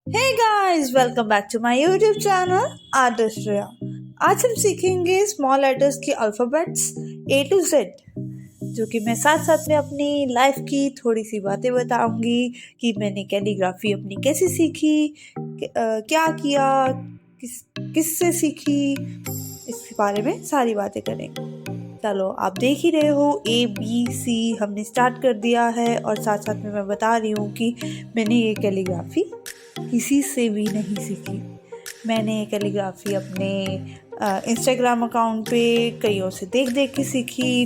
Hey guys, welcome back to my YouTube channel artist Shreya. आज हम सीखेंगे स्मॉल लेटर्स के अल्फ़ाबेट्स A to Z, जो कि मैं साथ साथ में अपनी लाइफ की थोड़ी सी बातें बताऊंगी कि मैंने कैलीग्राफी अपनी कैसे सीखी, क्या किया, किससे सीखी, इसके बारे में सारी बातें करेंगे। चलो आप देख ही रहे हो ABC हमने स्टार्ट कर दिया है और साथ साथ में मैं बता रही हूँ कि मैंने ये कैलीग्राफी किसी से भी नहीं सीखी। मैंने ये कैलीग्राफी अपने इंस्टाग्राम अकाउंट पे कईयों से देख देख के सीखी,